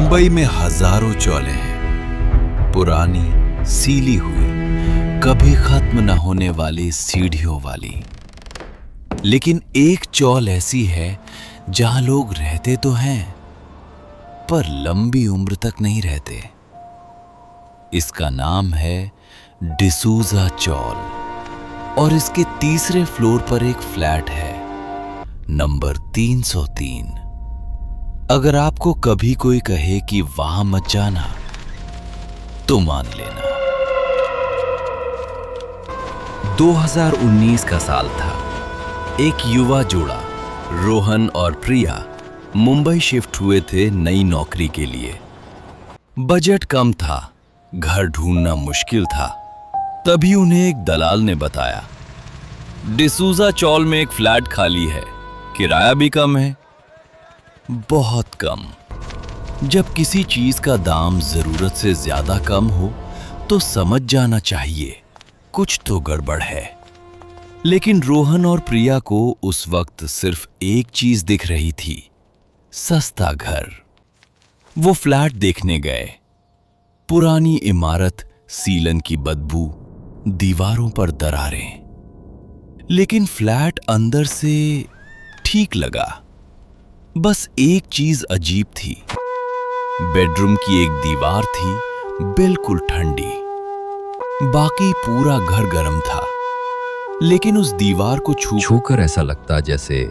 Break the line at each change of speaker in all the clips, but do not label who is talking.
मुंबई में हजारों चौलें हैं, पुरानी, सीली हुई, कभी खत्म न होने वाली सीढ़ियों वाली। लेकिन एक चौल ऐसी है जहां लोग रहते तो हैं, पर लंबी उम्र तक नहीं रहते। इसका नाम है डिसूजा चौल और इसके तीसरे फ्लोर पर एक फ्लैट है, नंबर 303। अगर आपको कभी कोई कहे कि वहां मत जाना, तो मान लेना। 2019 का साल था। एक युवा जोड़ा, रोहन और प्रिया, मुंबई शिफ्ट हुए थे नई नौकरी के लिए। बजट कम था, घर ढूंढना मुश्किल था। तभी उन्हें एक दलाल ने बताया, डिसूजा चौल में एक फ्लैट खाली है, किराया भी कम है। बहुत कम। जब किसी चीज का दाम जरूरत से ज्यादा कम हो तो समझ जाना चाहिए कुछ तो गड़बड़ है। लेकिन रोहन और प्रिया को उस वक्त सिर्फ एक चीज दिख रही थी, सस्ता घर। वो फ्लैट देखने गए। पुरानी इमारत, सीलन की बदबू, दीवारों पर दरारें। लेकिन फ्लैट अंदर से ठीक लगा। बस एक चीज अजीब थी। बेडरूम की एक दीवार थी बिल्कुल ठंडी। बाकी पूरा घर गर्म था, लेकिन उस दीवार को छूकर ऐसा लगता जैसे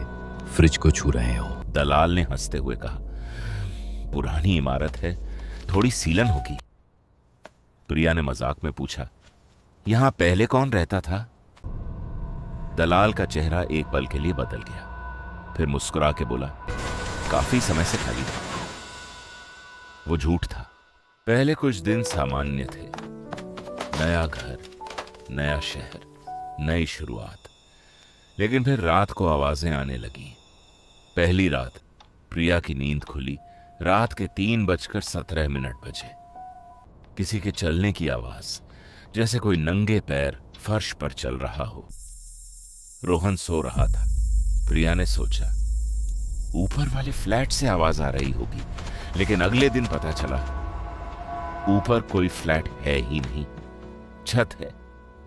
फ्रिज को छू रहे हो।
दलाल ने हंसते हुए कहा, पुरानी इमारत है, थोड़ी सीलन होगी। प्रिया ने मजाक में पूछा, यहां पहले कौन रहता था? दलाल का चेहरा एक पल के लिए बदल गया, फिर मुस्कुरा के बोला, काफी समय से खाली था। वो झूठ था। पहले कुछ दिन सामान्य थे। नया घर, नया शहर, नई शुरुआत। लेकिन फिर रात को आवाजें आने लगी। पहली रात प्रिया की नींद खुली। रात के 3:17 बजे। किसी के चलने की आवाज, जैसे कोई नंगे पैर फर्श पर चल रहा हो। रोहन सो रहा था। प्रिया ने सोचा, ऊपर वाले फ्लैट से आवाज आ रही होगी। लेकिन अगले दिन पता चला, ऊपर कोई फ्लैट है ही नहीं, छत है।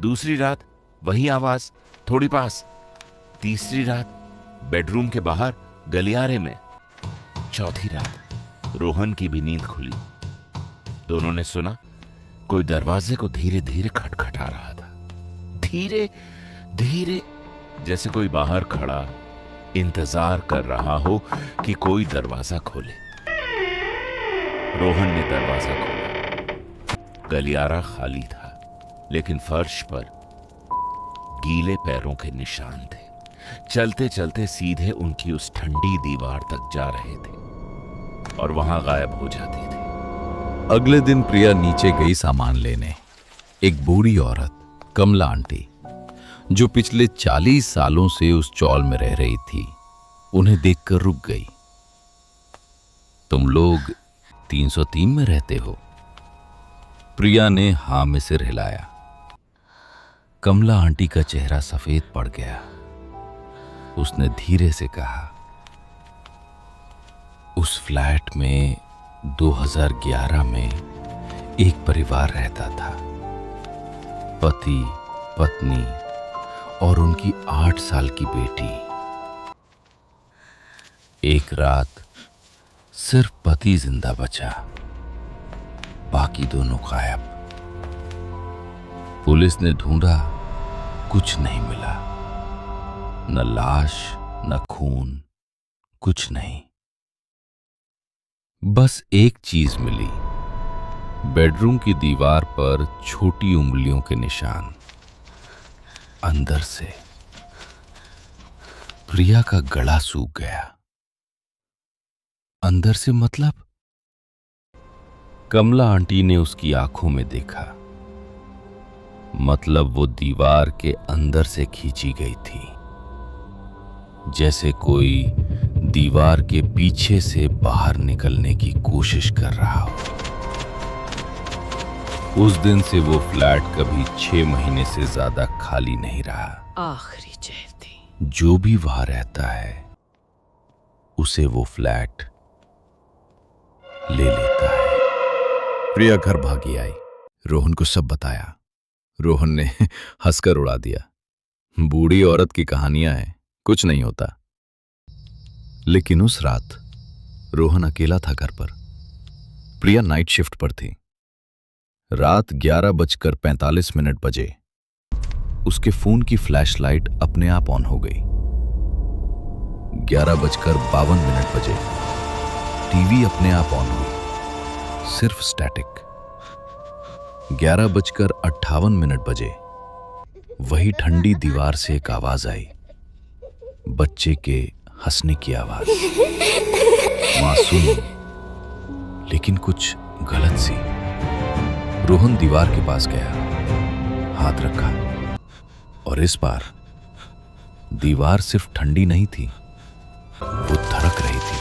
दूसरी रात वही आवाज, थोड़ी पास। तीसरी रात बेडरूम के बाहर गलियारे में। चौथी रात रोहन की भी नींद खुली। दोनों ने सुना कोई दरवाजे को धीरे धीरे खटखटा रहा था। धीरे धीरे, जैसे कोई बाहर खड़ा इंतजार कर रहा हो कि कोई दरवाजा खोले। रोहन ने दरवाजा खोला। गलियारा खाली था, लेकिन फर्श पर गीले पैरों के निशान थे। चलते चलते सीधे उनकी उस ठंडी दीवार तक जा रहे थे और वहां गायब हो जाते थे।
अगले दिन प्रिया नीचे गई सामान लेने। एक बूढ़ी औरत, कमला आंटी, जो पिछले 40 सालों से उस चौल में रह रही थी, उन्हें देखकर रुक गई। तुम लोग 303 में रहते हो? प्रिया ने हां में सिर हिलाया। कमला आंटी का चेहरा सफेद पड़ गया। उसने धीरे से कहा, उस फ्लैट में 2011 में एक परिवार रहता था। पति, पत्नी और उनकी 8 साल की बेटी। एक रात सिर्फ पति जिंदा बचा, बाकी दोनों गायब। पुलिस ने ढूंढा, कुछ नहीं मिला। न लाश, न खून, कुछ नहीं। बस एक चीज मिली, बेडरूम की दीवार पर छोटी उंगलियों के निशान। अंदर से। प्रिया का गला सूख गया। अंदर से मतलब? कमला आंटी ने उसकी आंखों में देखा। मतलब वो दीवार के अंदर से खींची गई थी, जैसे कोई दीवार के पीछे से बाहर निकलने की कोशिश कर रहा हो। उस दिन से वो फ्लैट कभी 6 महीने से ज्यादा खाली नहीं रहा।
आखिरी जहर थी।
जो भी वहां रहता है, उसे वो फ्लैट ले लेता है। प्रिया घर भागी आई, रोहन को सब बताया। रोहन ने हंसकर उड़ा दिया, बूढ़ी औरत की कहानियां हैं, कुछ नहीं होता। लेकिन उस रात रोहन अकेला था घर पर। प्रिया नाइट शिफ्ट पर थी। रात 11:45 बजे उसके फोन की फ्लैशलाइट अपने आप ऑन हो गई। 11:52 बजे टीवी अपने आप ऑन हुई, सिर्फ स्टैटिक। 11:58 बजे वही ठंडी दीवार से एक आवाज आई, बच्चे के हंसने की आवाज, मासूम लेकिन कुछ गलत सी। रोहन दीवार के पास गया, हाथ रखा, और इस बार दीवार सिर्फ ठंडी नहीं थी, वो धड़क रही थी,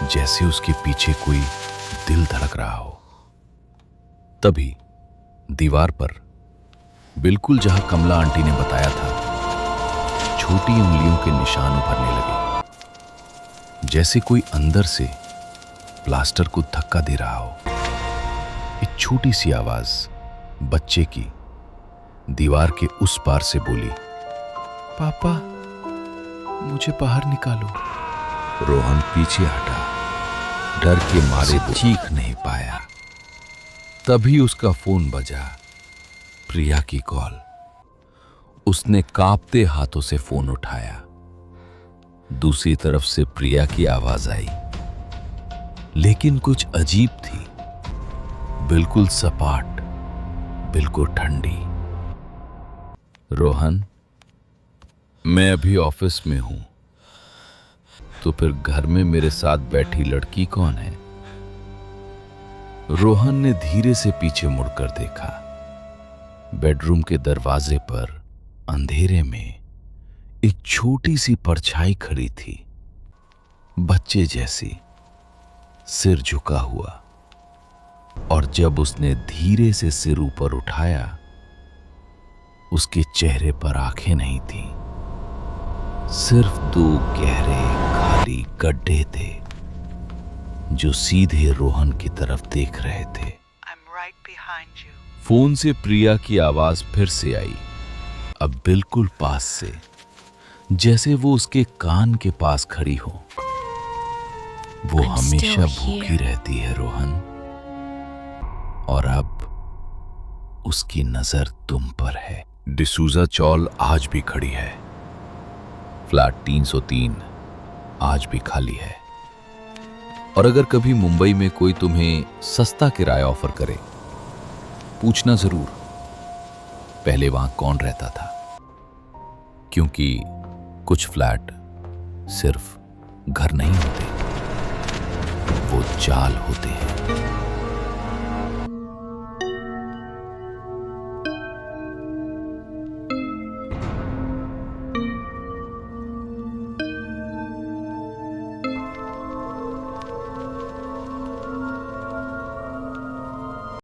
जैसे उसके पीछे कोई दिल धड़क रहा हो। तभी दीवार पर, बिल्कुल जहां कमला आंटी ने बताया था, छोटी उंगलियों के निशान उभरने लगे, जैसे कोई अंदर से प्लास्टर को धक्का दे रहा हो। एक छोटी सी आवाज बच्चे की दीवार के उस पार से बोली, पापा मुझे बाहर निकालो। रोहन पीछे हटा, डर के मारे चीख नहीं पाया। तभी उसका फोन बजा, प्रिया की कॉल। उसने कांपते हाथों से फोन उठाया। दूसरी तरफ से प्रिया की आवाज आई, लेकिन कुछ अजीब थी, बिल्कुल सपाट, बिल्कुल ठंडी। रोहन, मैं अभी ऑफिस में हूं, तो फिर घर में मेरे साथ बैठी लड़की कौन है? रोहन ने धीरे से पीछे मुड़कर देखा। बेडरूम के दरवाजे पर अंधेरे में एक छोटी सी परछाई खड़ी थी, बच्चे जैसी, सिर झुका हुआ। और जब उसने धीरे से सिर ऊपर उठाया, उसके चेहरे पर आंखें नहीं थीं, सिर्फ दो गहरे खाली गड्ढे थे जो सीधे रोहन की तरफ देख रहे थे।
I'm right behind you.
Phone से प्रिया की आवाज फिर से आई, अब बिल्कुल पास से, जैसे वो उसके कान के पास खड़ी हो। वो
I'm
हमेशा
still
भूखी
here.
रहती है रोहन, और अब उसकी नजर तुम पर है। डिसूजा चौल आज भी खड़ी है, फ्लैट 303 आज भी खाली है। और अगर कभी मुंबई में कोई तुम्हें सस्ता किराया ऑफर करे, पूछना जरूर पहले वहां कौन रहता था, क्योंकि कुछ फ्लैट सिर्फ घर नहीं होते, वो जाल होते हैं।